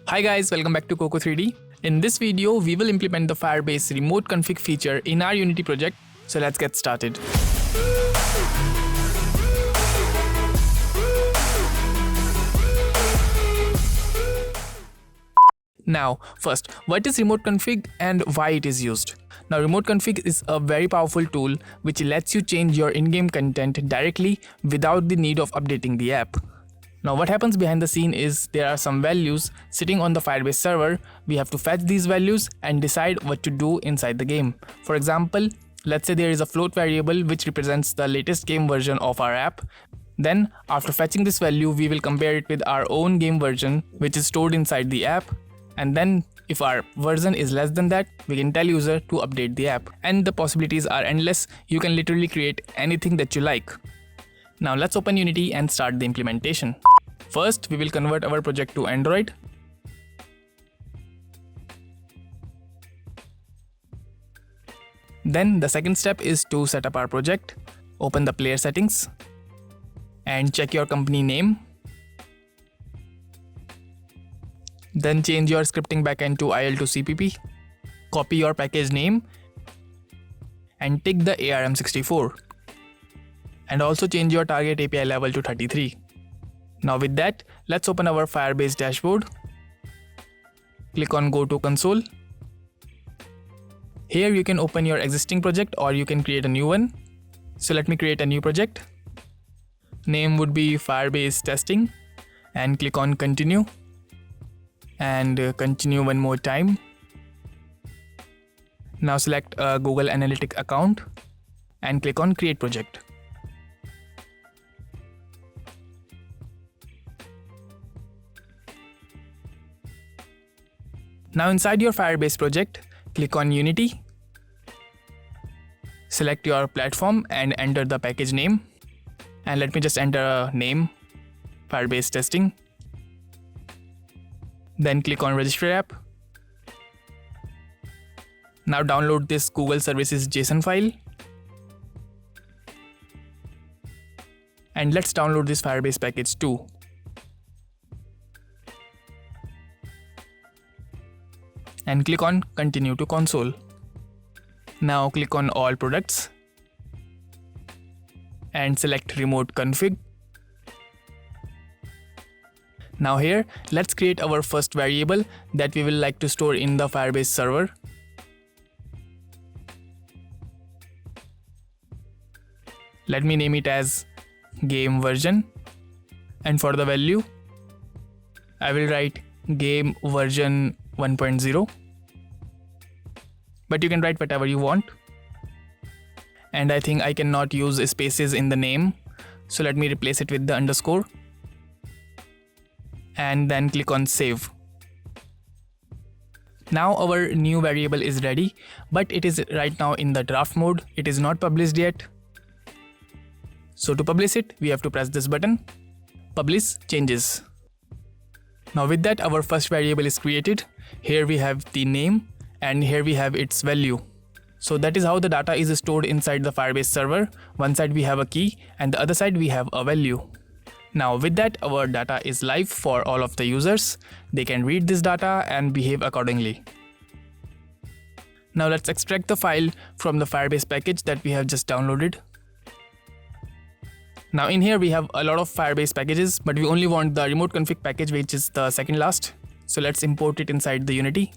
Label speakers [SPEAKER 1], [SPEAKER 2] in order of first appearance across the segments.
[SPEAKER 1] Hi guys, welcome back to Coco 3D. In this video, we will implement the Firebase Remote Config feature in our Unity project. So let's get started. Now, first, what is Remote Config and why it is used? Now, Remote Config is a very powerful tool which lets you change your in-game content directly without the need of updating the app. Now what happens behind the scene is there are some values sitting on the Firebase server. We have to fetch these values and decide what to do inside the game. For example, let's say there is a float variable which represents the latest game version of our app. Then after fetching this value, we will compare it with our own game version which is stored inside the app. And then if our version is less than that, we can tell user to update the app. And the possibilities are endless. You can literally create anything that you like. Now let's open Unity and start the implementation. First, we will convert our project to Android. Then the second step is to set up our project. Open the player settings and check your company name. Then change your scripting backend to IL to CPP. Copy your package name and tick the ARM64. And also change your target API level to 33. Now with that, let's open our Firebase dashboard. Click on Go to Console. Here you can open your existing project or you can create a new one. So let me create a new project. Name would be Firebase Testing and click on Continue. And continue one more time. Now select a Google Analytics account and click on Create Project. Now inside your Firebase project, click on Unity. Select your platform and enter the package name. And let me just enter a name, Firebase Testing. Then click on Register App. Now download this Google Services JSON file. And let's download this Firebase package too. And click on Continue to Console. Now click on All Products and select Remote Config. Now here, let's create our first variable that we will like to store in the Firebase server. Let me name it as game version, and for the value, I will write game version 1.0, but you can write whatever you want. And I think I cannot use spaces in the name, so let me replace it with the underscore. And then click on Save. Now our new variable is ready, but it is right now in the draft mode. It is not published yet. So to publish it, we have to press this button, Publish Changes. Now with that, our first variable is created. Here we have the name and here we have its value. So that is how the data is stored inside the Firebase server. One side we have a key and the other side we have a value. Now with that, our data is live for all of the users. They can read this data and behave accordingly. Now let's extract the file from the Firebase package that we have just downloaded. Now in here we have a lot of Firebase packages, but we only want the remote config package, which is the second last. So let's import it inside the Unity.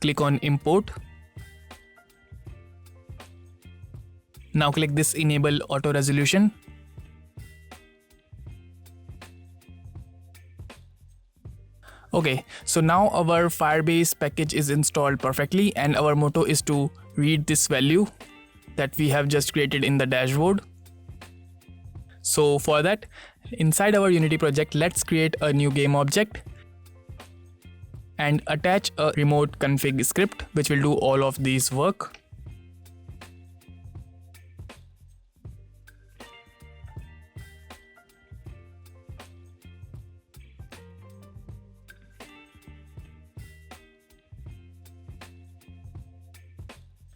[SPEAKER 1] Click on Import. Now click this Enable Auto Resolution. Okay, so now our Firebase package is installed perfectly and our motto is to read this value that we have just created in the dashboard. So for that, inside our Unity project, let's create a new game object and attach a remote config script which will do all of these work.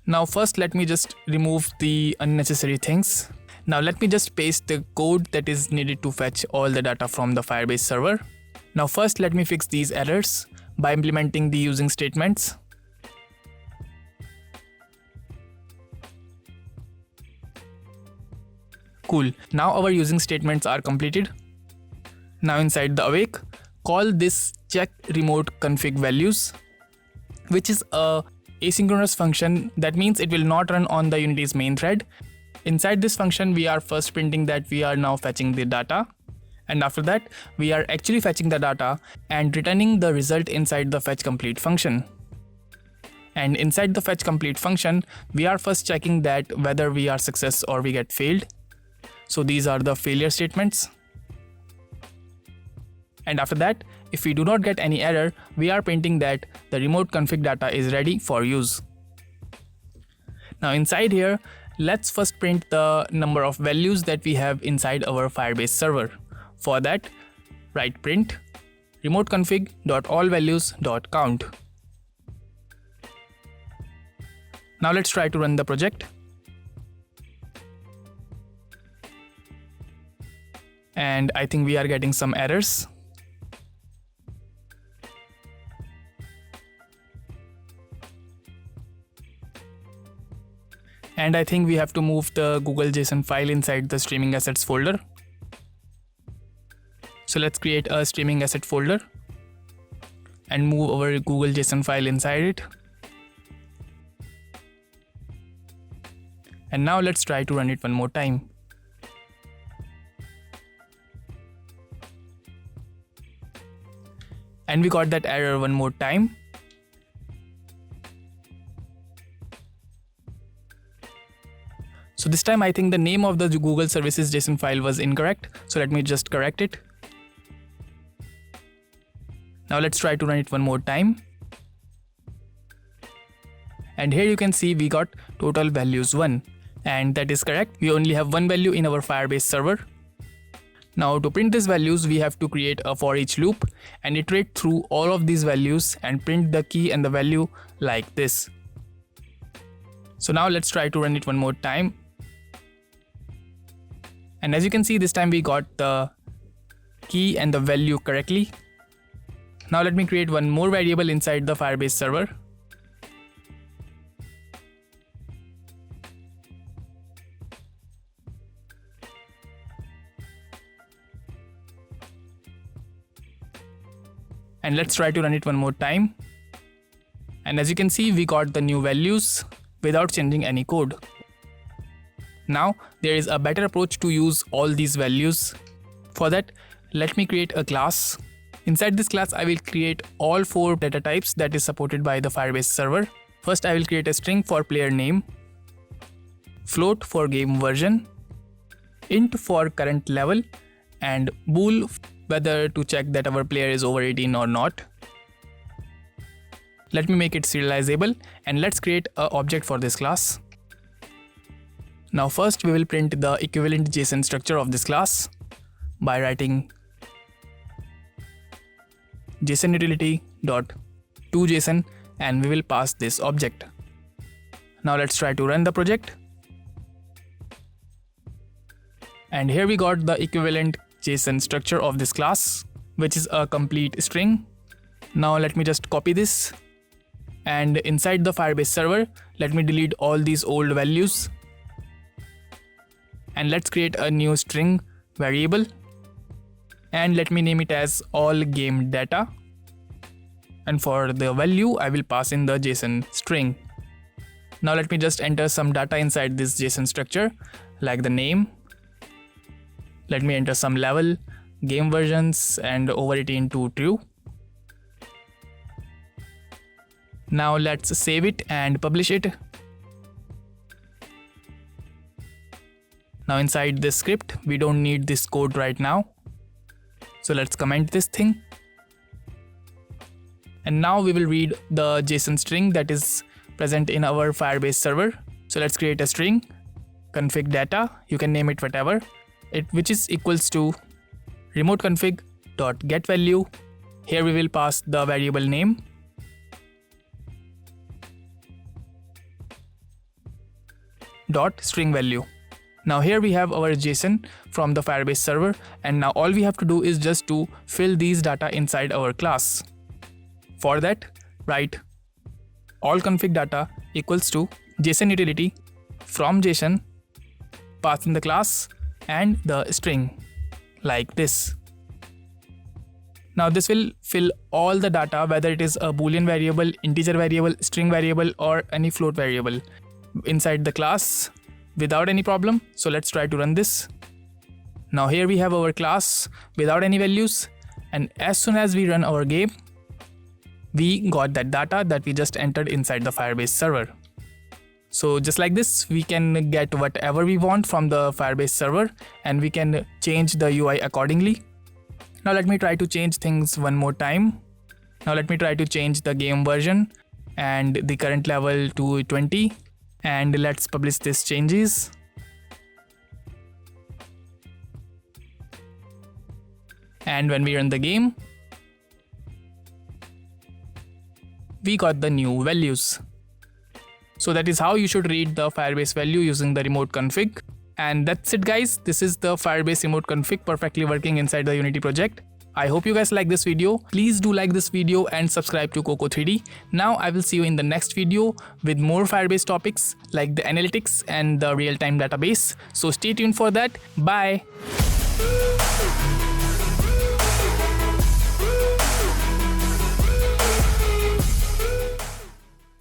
[SPEAKER 1] Now first let me just remove the unnecessary things. Now let me just paste the code that is needed to fetch all the data from the Firebase server. Now first let me fix these errors by implementing the using statements. Cool, now our using statements are completed. Now inside the awake, call this check remote config values, which is a asynchronous function. That means it will not run on the Unity's main thread. Inside this function, we are first printing that we are now fetching the data. And after that, we are actually fetching the data and returning the result inside the fetch complete function. And inside the fetch complete function, we are first checking that whether we are success or we get failed. So these are the failure statements. And after that, if we do not get any error, we are printing that the remote config data is ready for use. Now inside here, let's first print the number of values that we have inside our Firebase server. For that, write print remoteconfig.allvalues.count. Now let's try to run the project. And I think we are getting some errors. And I think we have to move the Google JSON file inside the streaming assets folder. So let's create a streaming asset folder and move our Google JSON file inside it. And now let's try to run it one more time. And we got that error one more time. So this time I think the name of the Google services JSON file was incorrect. So let me just correct it. Now let's try to run it one more time. And here you can see we got total values 1. And that is correct. We only have one value in our Firebase server. Now to print these values, we have to create a for each loop and iterate through all of these values and print the key and the value like this. So now let's try to run it one more time. And as you can see, this time we got the key and the value correctly. Now let me create one more variable inside the Firebase server. And let's try to run it one more time. And as you can see, we got the new values without changing any code. Now there is a better approach to use all these values. For that, let me create a class. Inside this class, I will create all 4 data types that is supported by the Firebase server. First, I will create a string for player name, float for game version, int for current level, and bool whether to check that our player is over 18 or not. Let me make it serializable and let's create an object for this class. Now first we will print the equivalent JSON structure of this class by writing JSON_utility.toJSON and we will pass this object. Now let's try to run the project. And here we got the equivalent JSON structure of this class, which is a complete string. Now let me just copy this. And inside the Firebase server, let me delete all these old values. And let's create a new string variable. And let me name it as all game data. And for the value, I will pass in the JSON string. Now let me just enter some data inside this JSON structure, like the name. Let me enter some level, game versions, and over 18 to true. Now let's save it and publish it. Now inside this script, we don't need this code right now. So let's comment this thing. And now we will read the JSON string that is present in our Firebase server. So let's create a string, config data, you can name it whatever, which is equals to remoteconfig.getValue. Here we will pass the variable name. Dot string value. Now here we have our JSON from the Firebase server, and now all we have to do is just to fill these data inside our class. For that, write all config data equals to JSON utility from JSON, pass in the class and the string like this. Now this will fill all the data, whether it is a boolean variable, integer variable, string variable or any float variable inside the class without any problem. So let's try to run this. Now here we have our class without any values, and as soon as we run our game, we got that data that we just entered inside the Firebase server. So just like this, we can get whatever we want from the Firebase server, and we can change the UI accordingly. Now let me try to change things one more time. Now let me try to change the game version and the current level to 20, and let's publish these changes. And when we run the game, we got the new values. So that is how you should read the Firebase value using the remote config. And that's it guys, this is the Firebase Remote Config perfectly working inside the Unity project. I hope you guys like this video. Please do like this video and subscribe to Coco3D. Now I will see you in the next video with more Firebase topics like the analytics and the real-time database. So stay tuned for that. Bye.